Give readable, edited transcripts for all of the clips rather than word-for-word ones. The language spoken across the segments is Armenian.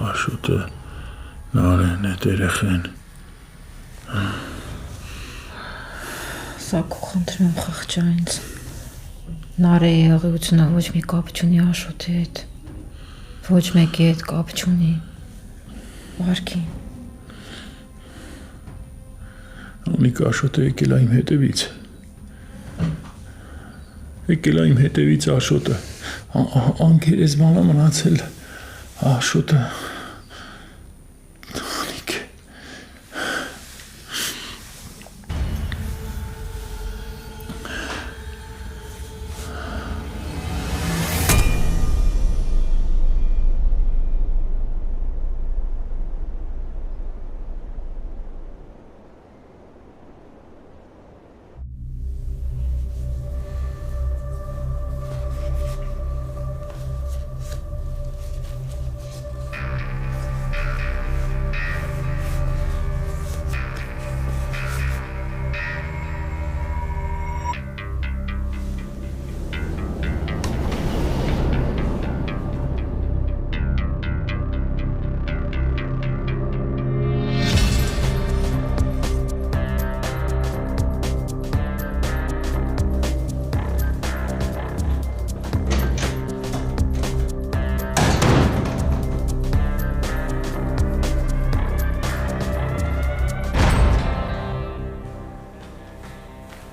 Աշոտը նարեն է տերեխեն։ Սակու խնդրում եմ խղճա ինձ։ Նարեի եղիությունը ոչ մի կապ չունի Աշոտի հետ։ Ոչ մեկի հետ կապ չունի։ Վարքի։ Անիկ Աշոտը եկել է իմ հետևից։ Եկել է իմ հետևից Աշոտը։ Անգերեզման է մնացել Աշոտը։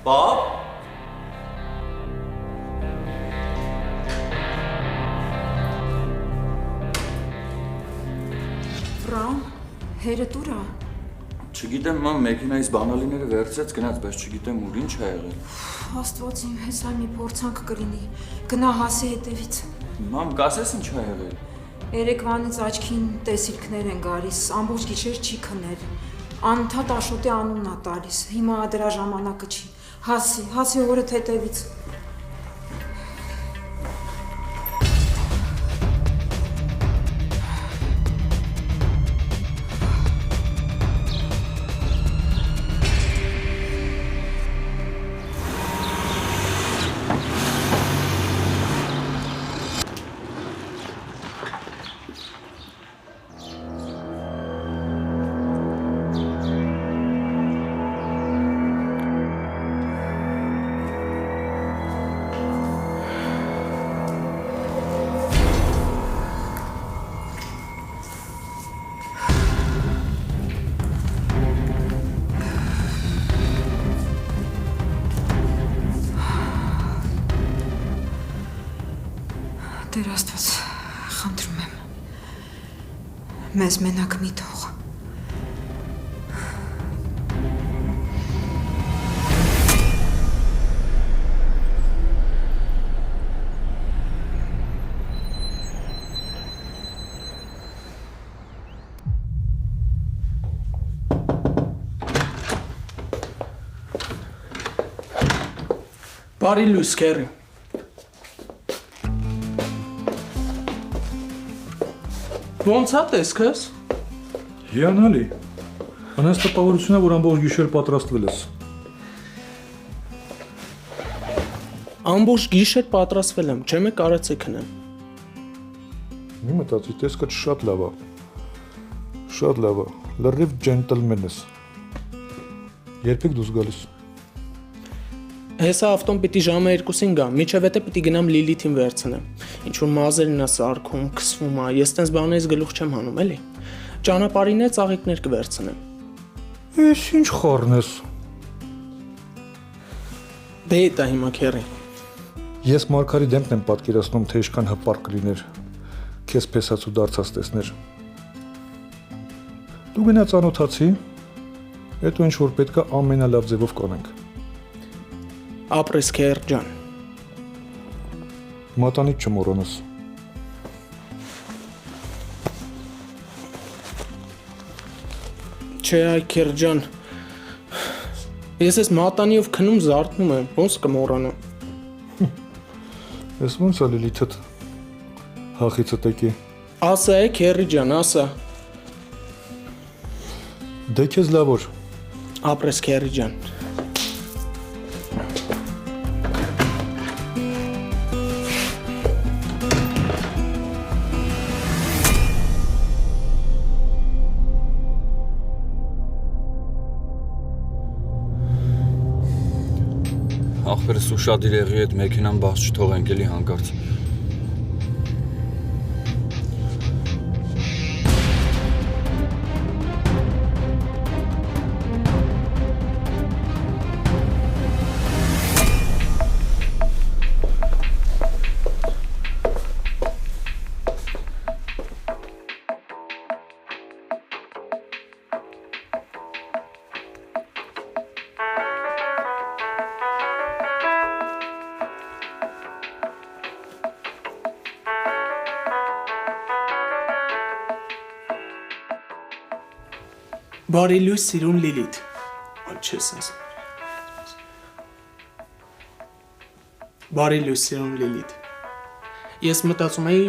Պապ։ Վրամ, հերդ ուր է։ Չգիտեմ, մամ, մեքենայից բանալիները վերցրեց գնաց, բայց չգիտեմ ուր, ինչ է եղել։ Աստված իմ, հեսա մի փորձանք կլինի։ Գնա հասի հետևից։ Մամ, կասես ինչ է եղել։ Երեկվանից աչքին տեսիլքներ են գալիս, ամբողջ գիշեր չի քնել։ Անընդհատ Աշոտի անունն է տալիս։ Հիմա դրա ժամանակը չի։ Հասի օրդ հետևից։ Տեր Աստված, խնդրում եմ, մեզ մենակ մի թող։ Բարի լույս, քեռի։ Ոնց է տեսքս։ Հիանալի։ Անես տպավորությունն է, որ ամբողջ գիշեր պատրաստվել ես։ Ամբողջ գիշեր պատրաստվել եմ, չեմ եք արեցի քնեմ։ Մի մտածի, տեսքը շատ լավ է։ Շատ լավ է։ Լրիվ ջենտլմեն ես։ Երբեք դուրս գալիս։ Հեսա ավտոն պիտի ժամը 2-ին գա, միջև հետը պիտի գնամ Լիլիթին վերցնեմ։ Ինչ որ մազերն է սարքում, քսվում է, ես տենց բաներից գլուխ չեմ հանում, էլի։ Ճանապարհին է ծաղիկներ կվերցնեմ։ Ես ինչ խառն ես։ Դե դա հիմա քեռի։ Ես Մարգարի դեմքն եմ պատկերացնում, թե ինչքան հպարտ կլիներ քեզ փեսած ու դարձած տեսներ։ Դու գնա ծանոթացի, հետո ինչ որ պետք է ամենալավ ձևով կանենք։ Ապրես քեր ջան։ Մատանից չմոռանաս։ Չէ, այ քեր ջան։ Ես ես մատանիով քնում զարթնում եմ, ոնց կմոռանամ։ Ես ոնց է Լիլիթդ հախիցը տեկի։ Ասա է քերի ջան, ասա։ Դե քեզ լավ որ։ Ապրես քերի ջան։ ախպերս ուշադիր եղի այդ մեքենան բաց չթողենք էլի հանկարծ։ Բարի լույս սիրուն Լիլիթ։ Չես ասում։ Բարի լույս սիրուն Լիլիթ։ Ես մտածում էի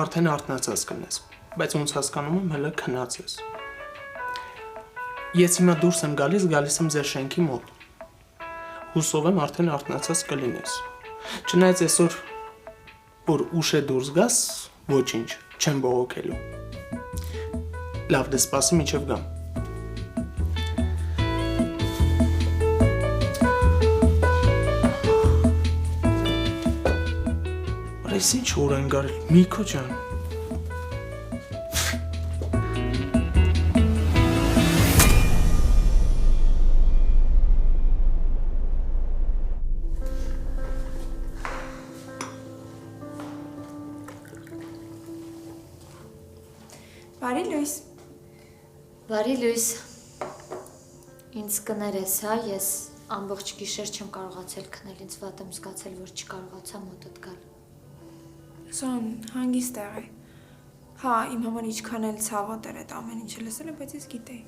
արդեն արթնացած կնես, բայց ոնց հասկանում եմ հələ քնած ես։ Ես հիմա դուրս եմ գալիս եմ ձեր շենքի մոտ։ Հուսով եմ արդեն արթնացած կլինես։ Չնայած այսօր որ ուշ է դուրս գաս, ոչինչ, չեմ բողոքելու։ Լավ, դե սպասի մինչև գամ։ Այս ինչ օր են գարել, Միքո ջան։ Բարի լույս։ Բարի լույս։ Ինձ կներես, հա, ես ամբողջ գիշեր չեմ կարողացել քնել, ինձ վատ եմ զգացել, որ չկարողացա մոտդ գալ։ Սոն, հանգիստ եղե։ Հա, իմ համար ինչքան էլ ցավոտ էր այդ ամեն ինչը լսելը, բայց ես գիտեի։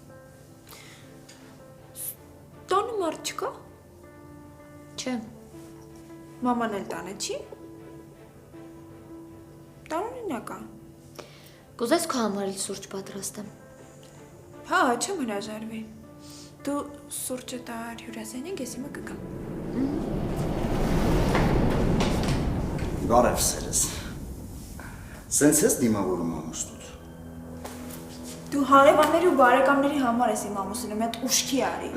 Տանը մարդ չկա։ Չէ։ Մաման էլ տանը չի։ Տարօրինակ է։ Կուզես քո համար էլ սուրճ պատրաստեմ։ Հա, չեմ հրաժարվի։ Դու սուրճը տար հյուրասենյակ, ես հիմա կգամ։ Բարև սերս։ Սենց ես դիմավորում ամուսնուց։ Դու հարևանների ու բարեկամների համար ես իմ ամուսինը, մի հատ ուշքի արի։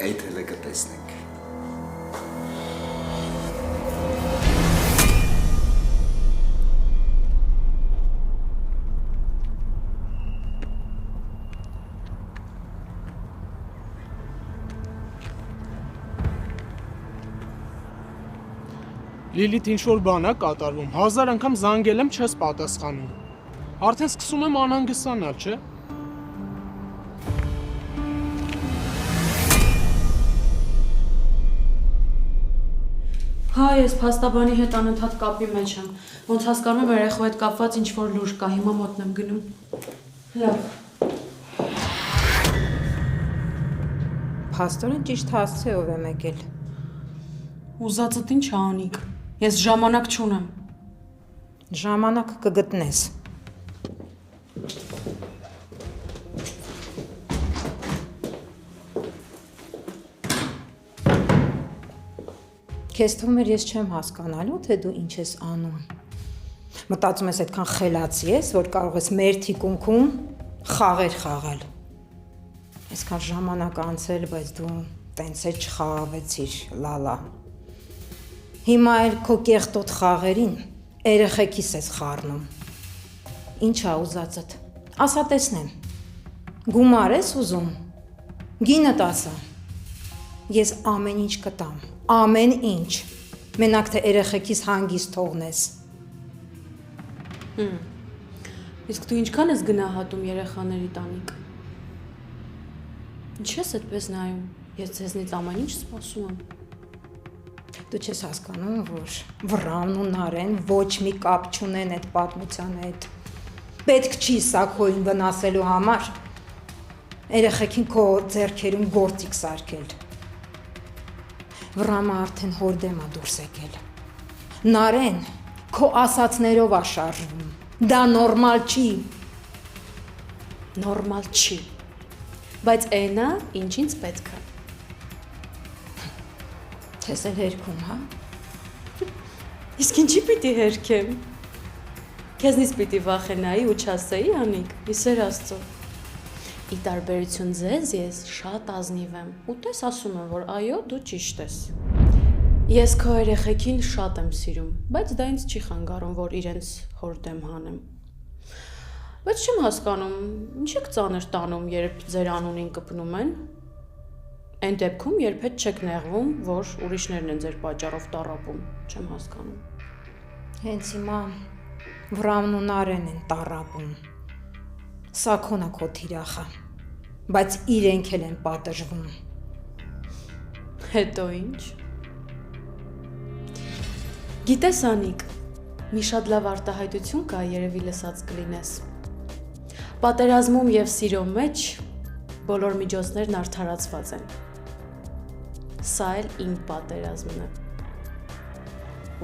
Այդ էլ է կտեսնենք։ Լիլիթ ինչ-որ բան է կատարվում, 1000 անգամ զանգել եմ, չես պատասխանում։ Արդեն սկսում եմ անհանգստանալ, չէ՞։ Հա, ես փաստաբանի հետ անընդհատ կապի մեջ եմ։ Ոնց հասկանում եմ երեխու հետ կապված ինչ-որ լուր կա, հիմա մոտն եմ գնում։ Լավ։ Փաստորեն ճիշտ հասցեով եմ եկել։ Ուզածդ ինչ անիկ։ Ես ժամանակ չունեմ։ Ժամանակ կգտնես։ Քեզ թվում էր ես չեմ հասկանալու, թե դու ինչ ես անում։ Մտածում ես այդքան խելացի ես, որ կարող ես մեր թիկունքում խաղեր խաղալ։ Այսքան ժամանակ անցել, բայց դու տենց է չխաղավեցիր, լալա։ Հիմա էլ քո կեղտոտ խաղերին երեխեքիս ես խառնում։ Ինչ ա ուզածդ։ Ասա տեսնեմ։ Գումար ես ուզում։ Գինը տասա։ Ես ամեն ինչ կտամ, ամեն ինչ։ Մենակ թե երեխեքիս հանգիստ թողնես։ Իսկ դու ինչքան ես գնահատում երեխաների տանիք։ Ինչ ես այդպես նայում։ Ես ձեզնից ամեն ինչ սպասում եմ։ Դու չես հասկանում, որ Վռամն ու Նարեն ոչ մի կապ չունեն այդ պատմության հետ։ Պետք չի սա քոին վնասելու համար։ Երեխեքին քո ձեռքերում գործիք սարքել։ Վռամը արդեն հոր դեմ է դուրս եկել։ Նարեն քո ասածներով է շարժվում։ Դա նորմալ չի։ Նորմալ չի։ Բայց այնա ինչ ինձ պետք է։ Քեզ էլ հերքում, հա։ Իսկ ինչի պիտի հերքեմ։ Քեզնից պիտի վախենայի ու չասեի անիկ, իսեր Աստծո։ ի տարբերություն ձեզ ես շատ ազնիվ եմ ու տես ասում եմ, որ այո, դու ճիշտ ես։ Ես քո երեխեքին շատ եմ սիրում, բայց դա ինձ չի խանգարում, որ իրենց հոր դեմ հանեմ։ Բայց չեմ հասկանում, ինչ եք ծանր տանում, երբ ձեր անունին կպնում են։ Այն դեպքում երբեք չեք նեղվում, որ ուրիշներն են ձեր պատճառով տառապում, չեմ հասկանում։ Հենց հիմա Վրամն ու Նարեն են տառապում։ Սա քոնա քո թիրախը, բայց իրենք էլ են պատժվում։ Հետո ինչ։ Գիտես Անիկ, մի շատ լավ արտահայտություն կա, երևի լսած կլինես։ Պատերազմում եւ սիրո մեջ բոլոր միջոցներն արդարացված են։ Սա էլ իմ պատերազմն է։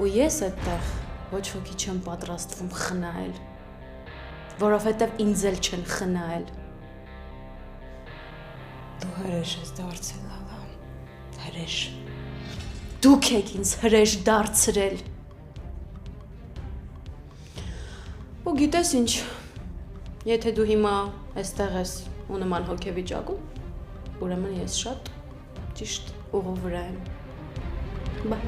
Ու ես այդտեղ ոչ ոքի չեմ պատրաստվում խնայել, որովհետև ինձ էլ չեն խնայել։ Դու հրեշ ես դարձել, Լալա, հրեշ։ Դուք եք ինձ հրեշ դարձրել։ Ու գիտես ինչ, եթե դու հիմա այստեղ ես ու նման հոգեվիճակում, ուրեմն ես շատ ճիշտ ուղու վրա եմ։ Բայ։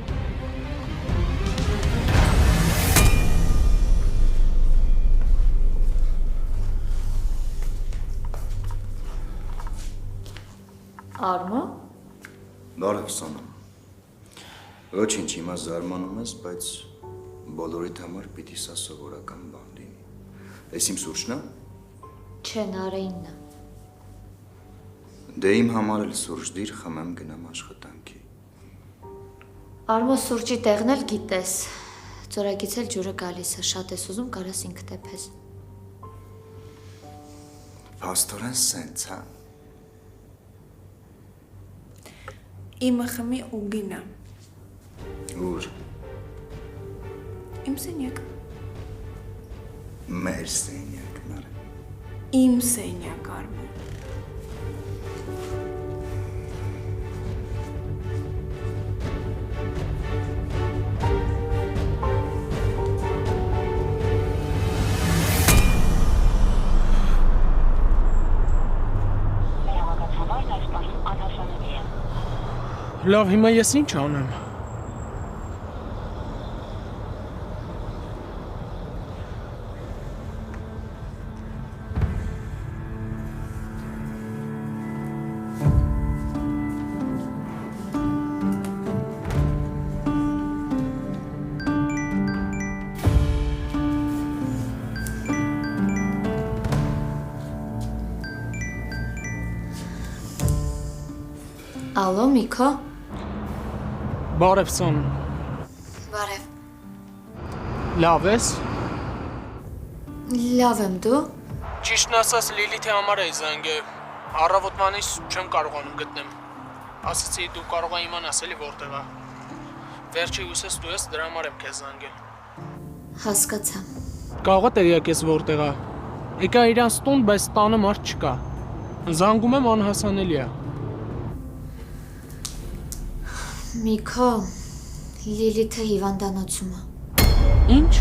Արմա։ Բարև Սոնա։ Ոչինչ, հիմա զարմանում ես, բայց բոլորիդ համար պիտի սա սովորական բան լինի։ Էս իմ սուրճն է։ Չէ, Նարինն է։ Դե իմ համար էլ սուրճ դիր, խմեմ գնամ աշխատանքի։ Արմո սուրճի տեղն էլ գիտես։ Ծորագից էլ ջուրը գալիս է, շատ ես ուզում կարաս ինքդ եփես։ Փաստորեն սենց, հա։ Իմը խմի ու գնա։ Ուր։ Իմ սենյակ։ Մեր սենյակն է։ Իմ սենյակ, Արմո։ Լավ, հիմա ես ինչ անեմ։ Ալո, Միքո։ Բարև Սոն։ Բարև։ Լավ ես։ Լավ եմ, դու։ Ճիշտն ասած Լիլիթի համար էի զանգել։ Առավոտվանից չեմ կարողանում գտնեմ։ Ասացի դու կարող ես իմանաս էլի որտեղ է։ Վերջի հույսս դու ես, դրա համար եմ քեզ զանգել։ Հասկացա։ Կարող է տեղյակ ես որտեղ է։ Եկա իրանց տուն, բայց տանը մարդ չկա։ Զանգում եմ անհասանելի է։ Միքո, Լիլիթը հիվանդանոցում է։ Ինչ։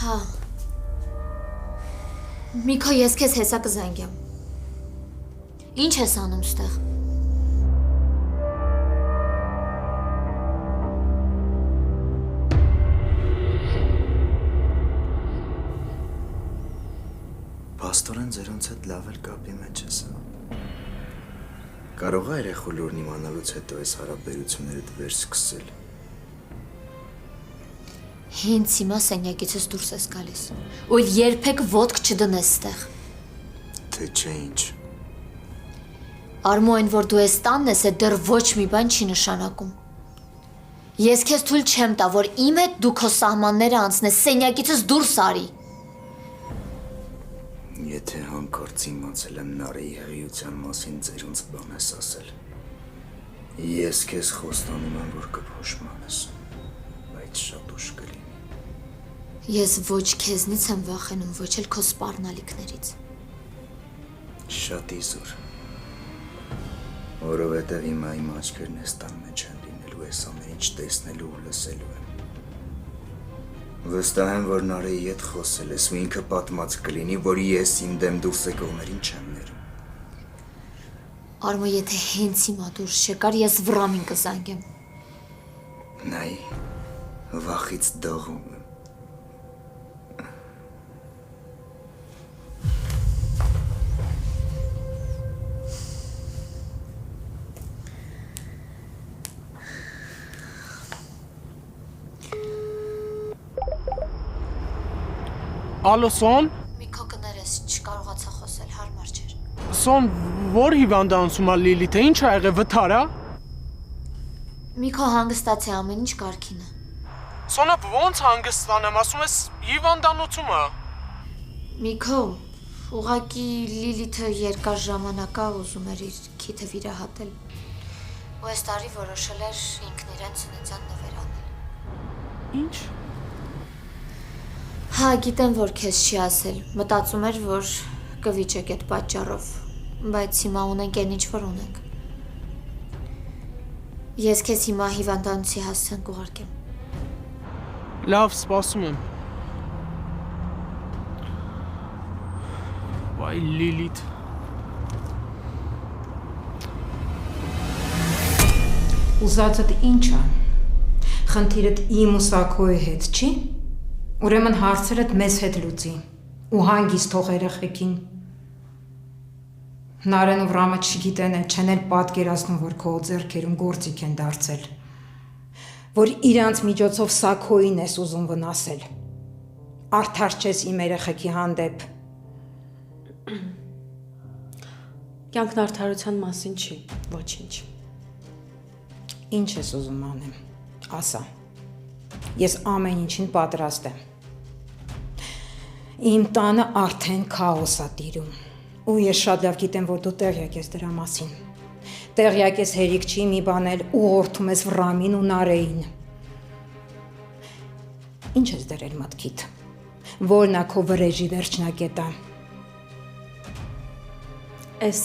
Հա։ Միքո, ես քեզ հեսա կզանգեմ։ Ինչ ես անում ստեղ։ Փաստորեն ձերոնց հետ լավ էլ կապի մեջ ես, հա։ Կարող է երեխու լուրն իմանալուց հետո այս հարաբերությունները վերսկսել։ Հենց հիմա սենյակիցս դուրս ես գալիս։ Ու երբեք ոտք չդնես ստեղ։ Թե չէ ինչ։ Արմո այն, որ դու ես տանն ես, դեռ ոչ մի բան չի նշանակում։ Ես քեզ թույլ չեմ տա, որ իմ հետ դու քո սահմանները անցնես, սենյակիցս դուրս արի։ Եթե հանկարծ իմացել եմ Նարեի հղիության մասին ձերոնց բան ես ասել։ Ես քեզ խոստանում եմ, որ կփոշմանես, բայց շատ ուշ կլինի։ Ես ոչ քեզնից եմ վախենում, ոչ էլ քո սպառնալիքներից։ Շատ իզուր։ Որովհետև հիմա իմ աչքերն այս տան մեջ են լինելու, ես ամեն ինչ տեսնելու ու լսելու եմ։ Վստահ եմ, որ Նարեի հետ խոսել ես ու ինքը պատմած կլինի, որ ես իմ դեմ դուրս եկողներին չեմ ներում։ Արմո, եթե հենց հիմա դուրս չեկար, ես վրամին կզանգեմ։ Նայ, վախից դողում եմ։ Ալո, Սոն։ Միքո կներես, չկարողացա խոսել, հարմար չէր։ Սոն, որ հիվանդանոցում ա Լիլիթը, ինչ ա եղել, վթար ա։ Միքո հանգստացի, ամեն ինչ կարգին է։ Սոնա, ոնց հանգստանեմ, ասում ես հիվանդանոցում ա։ Միքո, ուղղակի Լիլիթը երկար ժամանակ ա ուզում էր իր քիթը վիրահատել։ Ու այս տարի որոշել էր ինքն իրեն ծննդյան նվեր անել։ Ինչ։ Հա, գիտեմ, որ քեզ չի ասել, մտածում էր, որ կվիճեք այդ պատճառով, բայց հիմա ունենք այն ինչ որ ունենք։ Ես քեզ հիմա հիվանդանոցի հասցեն կուղարկեմ։ Լավ, սպասում եմ։ Վայ Լիլիթ։ Ուզածդ ինչ է։ Խնդիրդ իմ ու Սաքոյի հետ չի։ Ուրեմն հարցերդ մեզ հետ լուծի ու հանգիստ թող երեխեքին։ Նարեն ու Վրամը չգիտեն էլ, չեն էլ պատկերացնում, որ քո ձեռքերում գործիք են դարձել, որ իրանց միջոցով Սաքոյին ես ուզում վնասել։ Արդար չես իմ երեխեքի հանդեպ։ Կյանքն արդարության մասին չի, ոչինչ։ Ինչ ես ուզում անեմ, ասա։ Ես ամեն ինչին պատրաստ եմ։ Իմ տանը արդեն քաոս ա տիրում, ու ես շատ լավ գիտեմ, որ դու տեղյակ ես դրա մասին։ Տեղյակ ես հերիք չի մի բան էլ ուղղորդում ես Վրամին ու Նարեին։ Ինչ ես դրել մտքիդ։ Որն ա քո վրեժի վերջնակետը։ Այս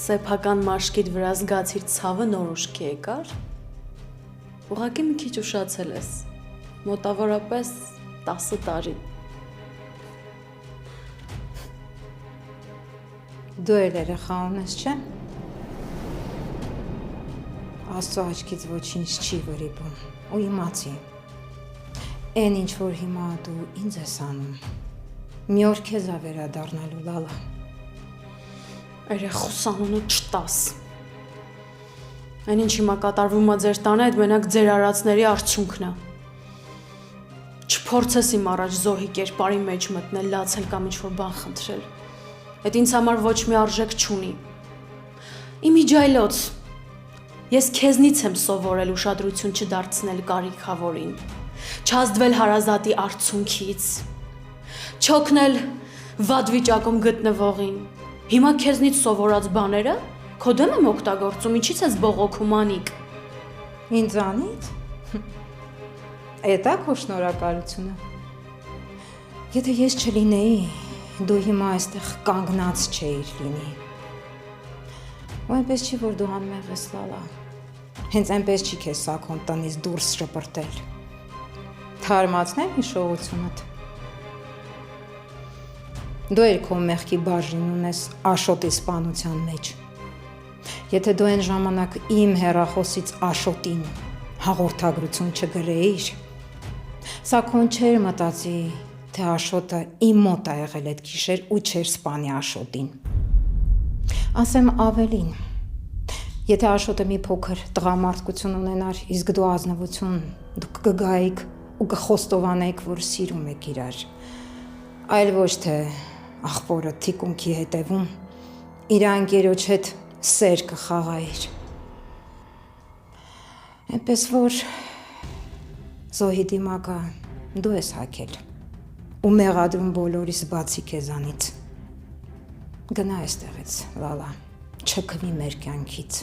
սեփական մաշկիդ վրա զգացիր ցավը նոր ուշքի եկար։ Ուղղակի մի քիչ ուշացել ես։ Մոտավորապես 10 տարի։ Դու էլ երեխա ունես, չէ՞։ Աստծո աչքից ոչինչ չի վրիպում, ու իմացի։ Էն ինչ որ հիմա դու ինձ ես անում, մի օր քեզ ա վերադառնալու, Լալա։ Երեխուս անունը չտաս։ Այն ինչ հիմա կատարվում ա ձեր տանը, այդ մենակ ձեր արածների արդյունքն է։ Չփորձես իմ առաջ զոհի կերպարի մեջ մտնել, լացել կամ ինչ-որ բան խնդրել։ Այդ ինձ համար ոչ մի արժեք չունի։ Իմ իջայլոց, ես քեզնից եմ սովորել ուշադրություն չդարձնել կարիքավորին, չազդվել հարազատի արդյունքից, չօգնել վատ վիճակում գտնվողին։ Հիմա քեզնից սովորած բաները քո դեմ եմ օգտագործում, ինչից ես բողոքում անիկ։ Ինձանից։ Էդ է քո շնորհակալությունը։ Եթե ես չլինեի, դու հիմա այստեղ կանգնած չէիր լինի։ Ու այնպես չի, որ դու անմեղ ես, Լալա։ Հենց այնպես չի քեզ Սաքոն տնից դուրս շպրտել։ Թարմացնեմ հիշողությունդ։ Դու էլ քո մեղքի բաժին ունես Աշոտի սպանության մեջ։ Եթե դու այն ժամանակ իմ հեռախոսից Աշոտին հաղորդագրություն չգրեիր, Սաքոն չէր մտածի, թե Աշոտը իմ մոտ ա եղել այդ գիշեր ու չէր սպանի Աշոտին։ Ասեմ ավելին, եթե Աշոտը մի փոքր տղամարդկություն ունենար, իսկ դու ազնվություն, դուք կգայիք ու կխոստովանեիք, որ սիրում եք իրար, այլ ոչ թե աղբորը թիկունքի հետևում իր անկերոջ հետ սեր կխաղայիր։ Այնպես որ զոհի դիմակը դու ես հագել ու մեղադրում բոլորիս բացի քեզանից։ Գնա այստեղից, Լալա, չքվի մեր կյանքից։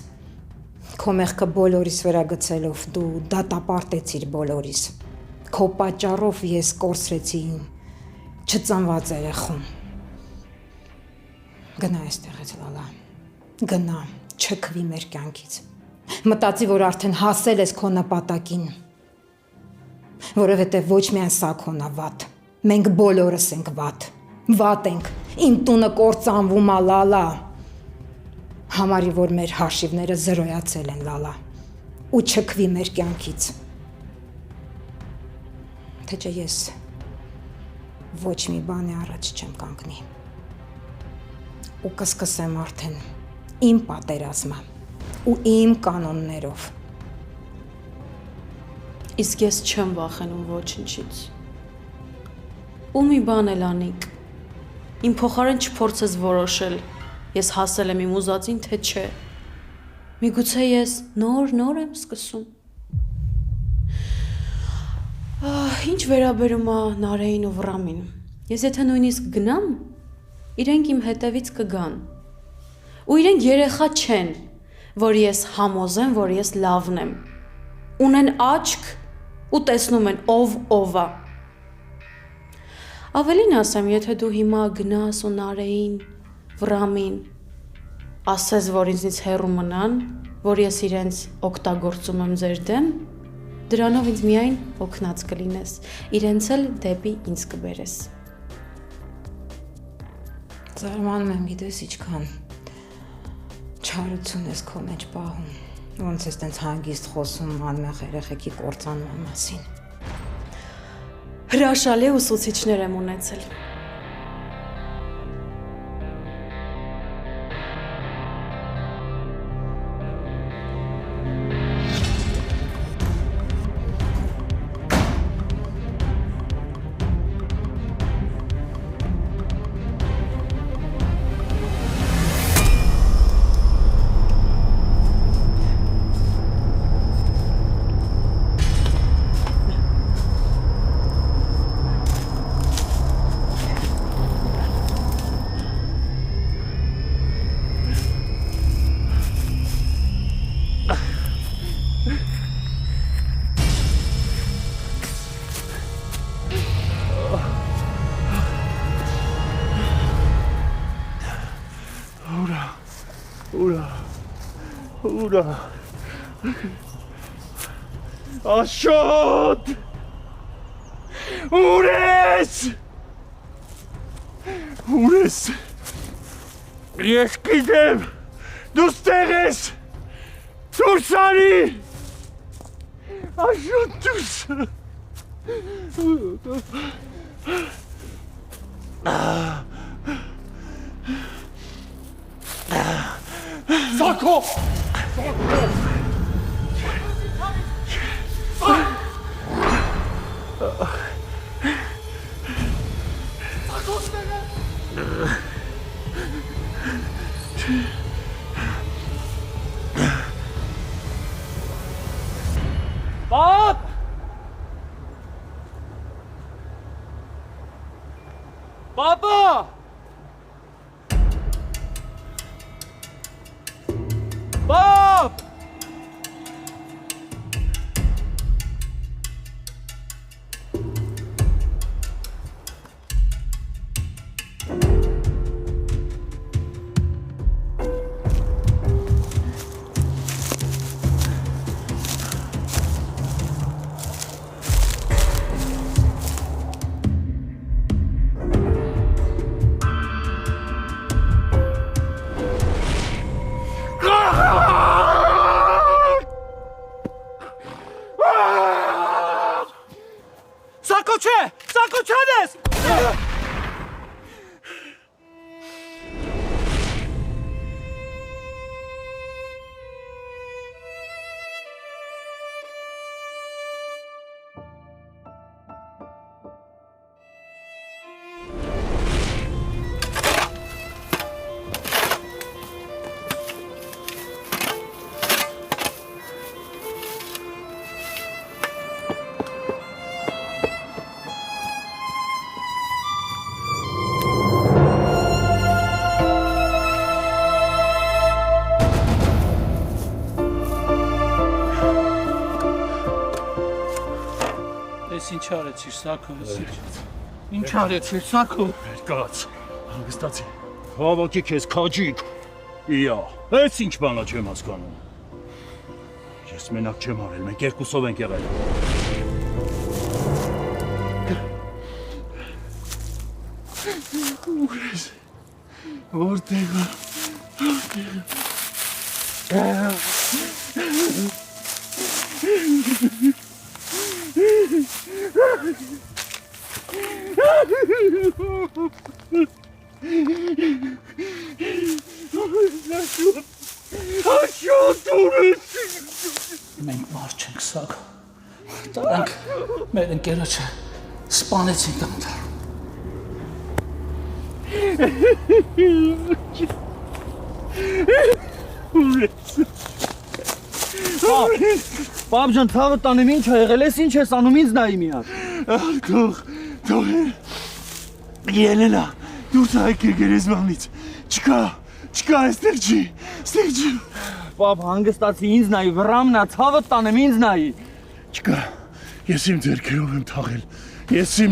Քո մեղքը բոլորիս վրա գցելով դու դատապարտեցիր բոլորիս։ Քո պատճառով ես կորցրեցի իմ չծնված երեխուն։ Գնա այստեղից, Լալա, գնա, չքվի մեր կյանքից։ Մտածի, որ արդեն հասել ես քո նպատակին։ Որովհետև ոչ միայն Սաքոնա վատ, մենք բոլորս ենք վատ, վատ ենք, իմ տունը կործանվում է լալա, համարի, որ մեր հաշիվները զրոյացել են լալա, ու չքվի մեր կյանքից, թե չէ ես ոչ մի բանի առաջ չեմ կանգնի, ու կսկսեմ արդեն իմ պատերազմը, ու իմ կանոններով, Իսկ ես չեմ վախենում ոչնչից։ Ու մի բան էլ անիկ։ Իմ փոխարեն չփորձես որոշել, ես հասել եմ իմ ուզածին, թե չէ։ Միգուցե ես նոր եմ սկսում։ Ինչ վերաբերում է Նարեին ու Վռամին։ Ես եթե նույնիսկ գնամ, իրենք իմ հետևից կգան։ Ու իրենք երեխա չեն, որ ես համոզեմ, որ ես լավն եմ։ Ունեն աչք ու տեսնում են ով է։ Ավելին ասեմ, եթե դու հիմա գնաս ու Նարեին, Վռամին, ասես, որ ինձնից հեռու մնան, որ ես իրենց օգտագործում եմ ձեր դեմ, դրանով ինձ միայն օգնած կլինես, իրենց էլ դեպի ինձ կբերես։ Զարմանում եմ, գիտես ինչքան չարություն ես քո մեջ պահում, ոնց ես տենց հանգիստ խոսում անմեղ երեխեքի կործանման մասին։ Հրաշալի ուսուցիչներ եմ ունեցել։ Ուրա Աշոտ Ուր ես Ես գիտեմ դու ստեղ ես դուրս արի Աշոտ դուրս Սաքո Պապ Պապա Պապ Սաքո չան ես Ինչ արեցիր, Սաքո, ինչ արեցիր, Սաքո։ Կաց, հանգստացի, հավաքի քեզ քաջիկ, իա, ես ինչ բանա չեմ հասկանում։ Ես մենակ չեմ արել, մենք երկուսով ենք եղել։ Որտեղ է։ Աշոտ ուրես։ Մենք մարդ չենք սակ։ Դրանք մեր ընկերոջը սպանեցին տանտար։ Պապ ջան, թաղը տանեմ ինչ է եղել, ես ինչ ես անում, ինձ նայի մի հատ։ Թող Ելենա, դուրս հայք է գերեզմանից, չկա այստեղ չի, Պապ հանգստացի ինձ նայի, վրամնա, թաղը տանեմ ինձ նայի։ Չկա, ես իմ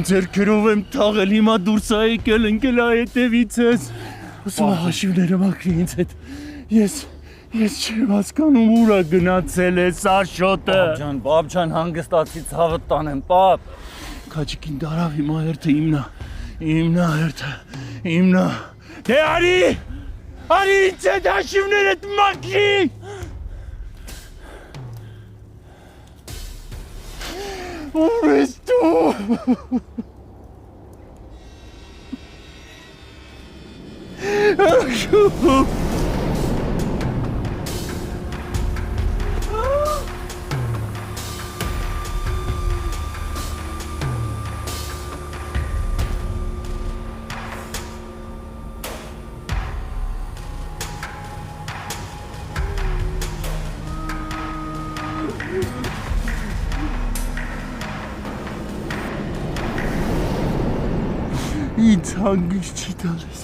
ձերքերով եմ թաղել, հիմա դուրս հայքել ընկել է հետևից ես։ Ոսում աղաշիվները մաքրի ինձ հետ, Ես չեմ հասկանում ուրա գնացել ես Աշոտը։ Պապ ջան, հանգստացի ցավը տանեմ, պապ։ Քաջիկին դարավ հիմա հերթը իմնա հերթը։ Դե արի ինձ այդ հաշիվներդ մաքրի։ Ուր ես դու։ Աշոտ։ Ինձ հանգիստ չի տալիս։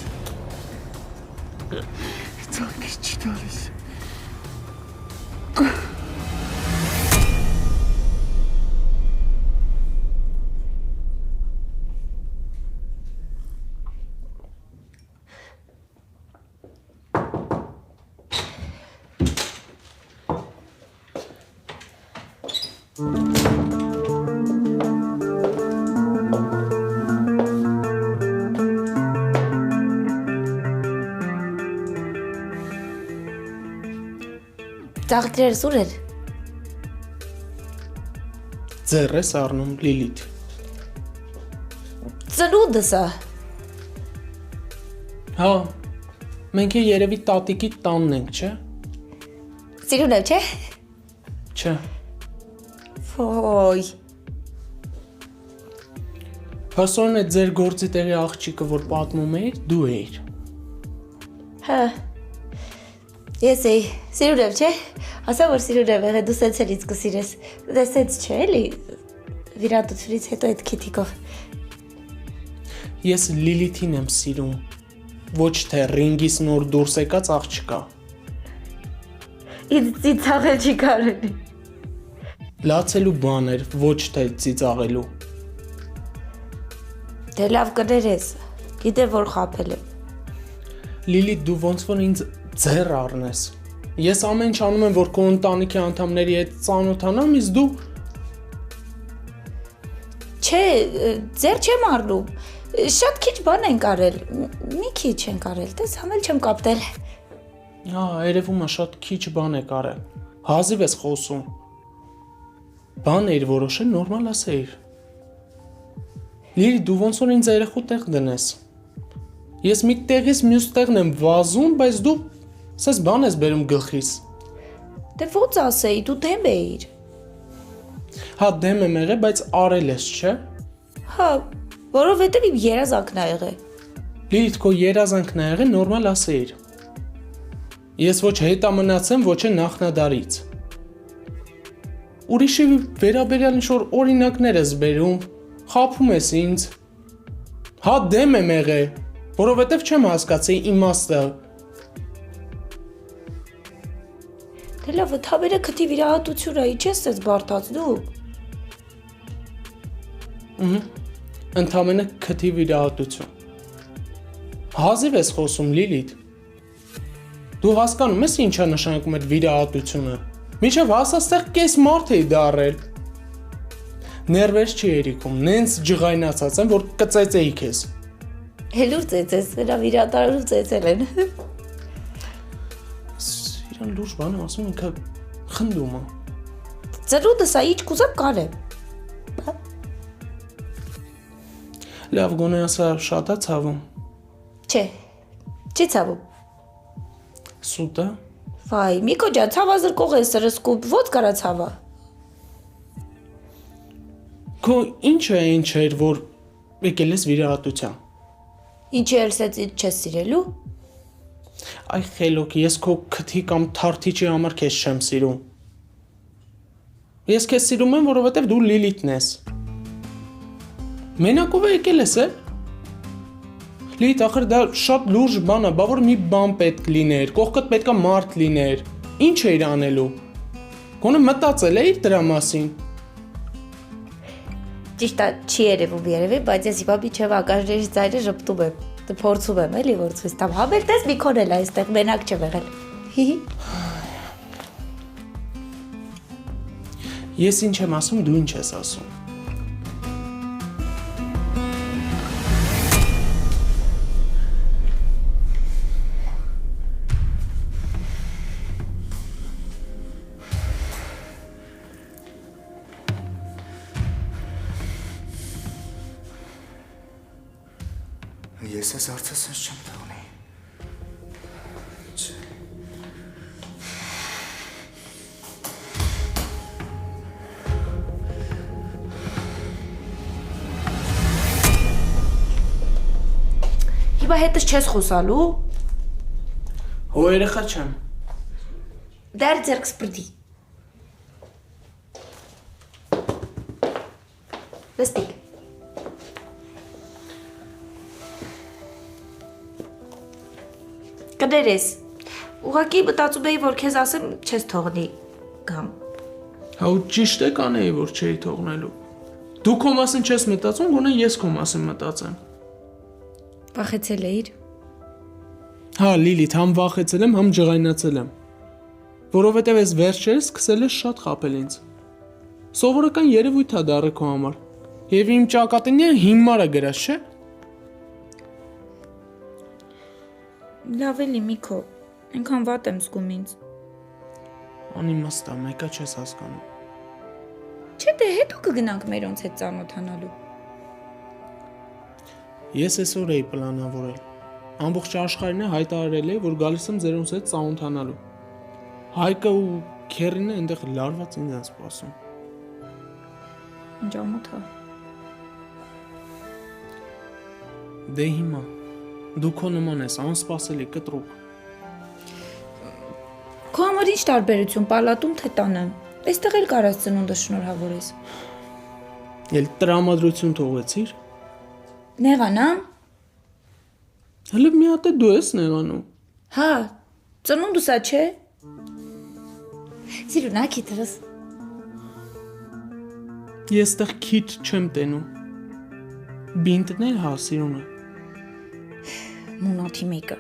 Ծաղիկներս ուր էր։ Ձեռ ես առնում Լիլիթ։ Ծնունդս է։ Հա, մենք երևի տատիկի տանն ենք, չէ։ Սիրունև, չէ։ Չէ։ Ոյ։ Հասորն է ձեր գործի տեղի աղջիկը, որ պատմում էիր, դու էիր։ Հա։ Ես էի, Սիրունև, չէ։ Ասա որ Սիրունև եղե, դու սենց էլ ինձ կսիրես։ Դե սենց չէ էլի, վիրատությունից հետո այդ քիթիկով։ Ես Լիլիթին եմ սիրում, ոչ թե ռինգից նոր դուրս եկած աղջկա։ Ինձ ծիծաղել չի կարելի։ Լացելու բան էր, ոչ թե ծիծաղելու։ Դե լավ կներես, գիտեմ որ խաբել եմ։ Լիլիթ, դու ոնց որ ինձ ձեռ առնես։ Ես ամեն ինչ անում եմ, որ քո ընտանիքի անդամների հետ ծանոթանամ, իսկ դու Չէ, ձեռ չեմ առնում։ Շատ քիչ բան ենք արել։ Մի քիչ ենք արել, տես համել չեմ կապտել։ Հա, երևում է շատ քիչ բան եք արել։ Հազիվ ես խոսում։ Բան էիր որոշել, նորմալ ասեիր։ Լիլիթ, դու ոնց որ ինձ երեխու տեղ դնես։ Ես մի տեղից մյուս տեղն եմ վազում, բայց դու սես բան ես բերում գլխիս։ Դե ոնց ասեի, դու դեմ էիր։ Հա, դեմ եմ եղել, բայց արել ես, չէ։ Հա, որովհետև իմ երազանքն է եղել։ Լիլիթ, քո երազանքն է եղել, նորմալ ասեիր։ Ես ոչ հետա մնացեմ, ոչ է նախնադարից։ Ուրիշի վերաբերյալ ինչ-որ օրինակներ ես բերում, խաբում ես ինձ։ Հա, դեմ եմ եղել, որովհետև չեմ հասկացել իմաստը։ Դե լավ, թաբերը քթի վիրահատություն է, ի՞նչ ես ես բարդած դու։ Ընդամենը քթի վիրահատություն։ Հազիվ ես խոսում, Լիլիթ։ Դու հասկանում ես ինչ է նշանակում այդ վիրահատությունը։ Մինչև հասաստեղ կես մարդ էի դառել։ Ներվերս չի երիքում, նենց ջղայնացած եմ, որ կծեծեի քեզ։ Հելուր ծեծես, հրավիրատարով ծեծել են։ Իրան լուրջ բան եմ ասում, ինքը խնդում է։ Ծրուտը սա իչ կուզապ կար է։ Լավ, գոնե ասա շատ է ցավում։ Չէ, չի ցավում։ Սուտ է։ Վայ, Միկո ջան, ցավազրկող է սրսկուպ, ո՞ց կարա ցավա։ Քո ինչը այն չէր, որ եկել ես վիրահատության։ Ինչի ելսեց չես սիրելու։ Այ խելոք, ես քո քթի կամ թարթիչի համար քեզ չեմ սիրում։ Ես քեզ սիրում եմ, որովհետև դու Լիլիթն ես։ Մենակով է եկել ես, Լիլիթ, ախր դա շատ լուրջ բան է, բա որ մի բան պետք լիներ, կողքդ պետքա մարդ լիներ։ Ինչ էիր անելու։ Գոնե մտածել էիր դրա մասին։ Ճիշտ է, չի երևի, բայց ես իբա միջև ակաժների ծայրը ժպտում եմ։ Դե փորձում եմ էլի որ ցույց տամ։ Հաբել տես Միկոն էլ այստեղ մենակ չեմ եղել։ Ես ինչ եմ ասում, դու ինչ ես ասում։ Ես ես արծես ես չեմ թողնի։ Հիմա հետս չես խոսալու։ Հո երեխա չեմ։ Դեր ձերքս պրդի։ Վստիկ։ Կներես, ուղղակի մտածում էի, որ քեզ ասեմ, չես թողնի կամ։ Հա ու ճիշտ է կանեի, որ չէի թողնելու։ Դու քո մասին չես մտածում, գոնե ես քո մասին մտածեմ։ Վախեցել էիր։ Հա, Լիլիթ, համ վախեցել եմ, համ ջղայնացել եմ։ Որովհետև այս վերջերս սկսել ես շատ խաբել ինձ։ Սովորական երևույթ է դառը քո համար։ Եվ իմ ճակատինը հիմար է գրած, չէ՞։ Լավ էլի Միկո, այնքան վատ եմ զգում ինձ։ Անիմաստ է, մեկը չես հասկանում։ Չէ, դե հետո կգնանք մերոնց հետ ծանոթանալու։ Ես այսօր էի պլանավորել։ Ամբողջ աշխարհին է հայտարարել է, որ գալիս եմ ձերոնց հետ ծանոթանալու։ Հայկը ու քերինը այնտեղ լարված ինձ են սպասում։ Ինչ ամոթա։ Դե հիմա դու քո նման ես, անսպասելի կտրուկ։ Քո համար ինչ տարբերություն, պալատում թե տանը։ Այստեղ էլ կարաս ծնունդը շնորհավորես։ Էլ տրամադրություն թողեցիր։ Նեղանամ։ Հələ մի հատ է դու ես նեղանում։ Հա, ծնունդը սա չէ։ Սիրունա քիթրս։ Ես այդտեղ քիթ չեմ տենում։ Բինտներ հա, սիրունա։ Մունաթի մեկը։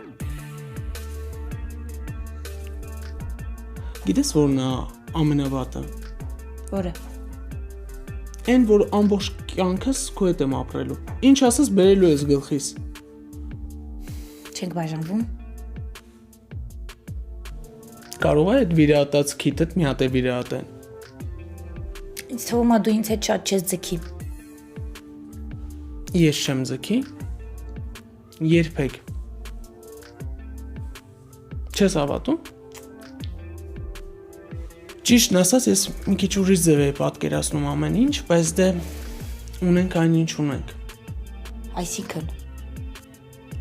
Գիտես որն է ամենավատը։ Որը։ Այն որ ամբողջ կյանքս քո հետ եմ ապրելու։ Ինչ ասես բերելու ես գլխիս։ Չենք բաժանվում։ Կարող է այդ վիրահատած քիթդ մի հատ է վիրահատեն։ Ինձ թվում է դու ինձ հետ շատ չես ձգի։ Ես չեմ ձգի։ Երբեք։ Չես հավատում։ Ճիշտն ասած, ես մի քիչ ուրիշ ձև էի պատկերացնում ամեն ինչ, բայց դե ունենք այնինչ ունենք։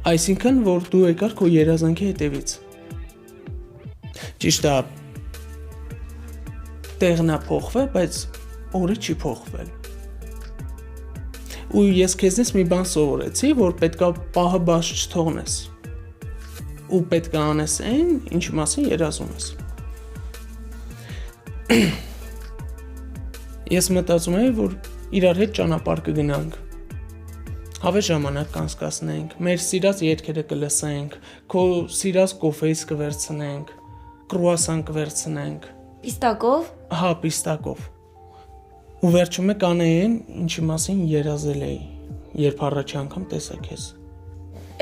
Այսինքն, որ դու եկար քո երազանքի հետևից։ Ճիշտ է, տեղն է փոխվել, բայց օրը չի փոխվել։ Ու ես քեզնից մի բան սովորեցի, որ պետքա պահը բաց չթողնես։ Ու պետք է անես այն, ինչի մասին երազում ես։ Ես մտածում եմ, որ իրար հետ ճանապարհ կգնանք։ Հավես ժամանակ կանցկացնենք, մեր սիրած երգերը կլսենք, քո սիրած կոֆեից կվերցնենք, կրուասան կվերցնենք։ Պիստակով։ Հա, պիստակով։ Ու վերջում կանեին, ինչի մասին երազել էի, երբ առաջի անգամ տեսա քեզ։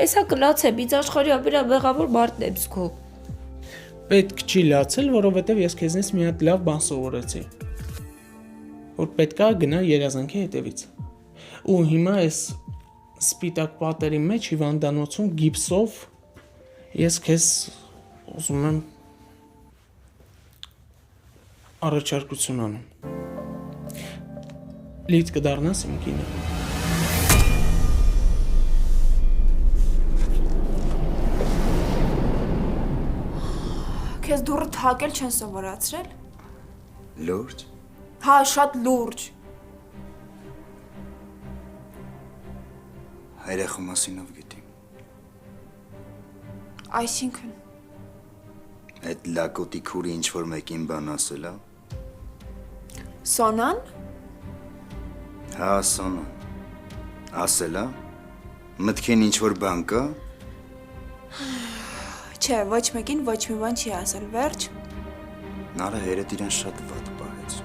Էսա կլաց է, բիծ աշխարհի ամենամեղավոր մարդն եմ զգում։ Պետք չի լացել, որովհետև ես քեզնից մի հատ լավ բան սովորեցի։ Որ պետքա գնա երազանքի հետևից։ Ու հիմա այս սպիտակ պատերի մեջ հիվանդանոցում գիպսով ես քեզ ուզում եմ առաջարկություն անում։ Լիդ կդառնաս իմ կինը։ Քեզ դուրը թակել չեն սովորացրել։ Լուրջ։ Հա, շատ լուրջ։ Հայրեխու մասինով գիտի։ Այսինքն Այդ լակոտի քուրի ինչ որ մեկին բան ասել, Սոնան։ հա, Սոնան։ Ասել, մտքին ինչ որ բան կա։ Չէ, ոչ մեկին ոչ մի բան չի ասել, վերջ։ Նարը հերետ իրան շատ վատ պահեց։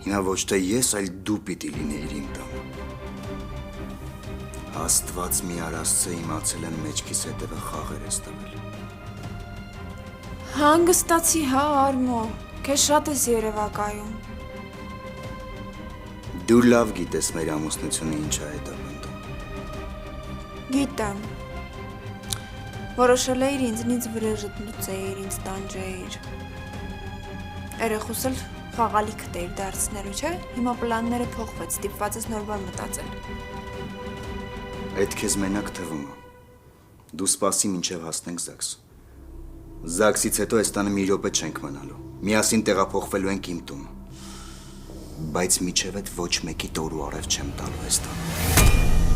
Հիմա ոչ թե ես, այլ դու պիտի լինեիր իմ տանը։ Աստված մի արասցե իմացել եմ մեջքիս հետևը խաղեր ես տվել։ Հանգստացի, հա, Արմո, քեզ շատ ես երևակայում։ Դու լավ գիտես մեր ամուսնությունը ինչ է հետապնդում։ Գիտեմ։ Որոշել էիր ինձնից վրեժդ լուծեիր, ինձ տանջեիր։ Երեխուս էլ խաղալիքդ էիր դարձնելու, չէ՞։ Հիմա պլանները փոխվեց, ստիպված ես նոր բան մտածել։ Այդ քեզ մենակ թվում է։ Դու սպասի մինչև հասնենք Զաքս։ Զաքսից հետո այս տանը մի րոպե չենք մնալու։ Միասին տեղափոխվելու ենք իմ տուն։ Բայց միջև այդ ոչ մեկի տոր ու արև չեմ տալու այս տանը։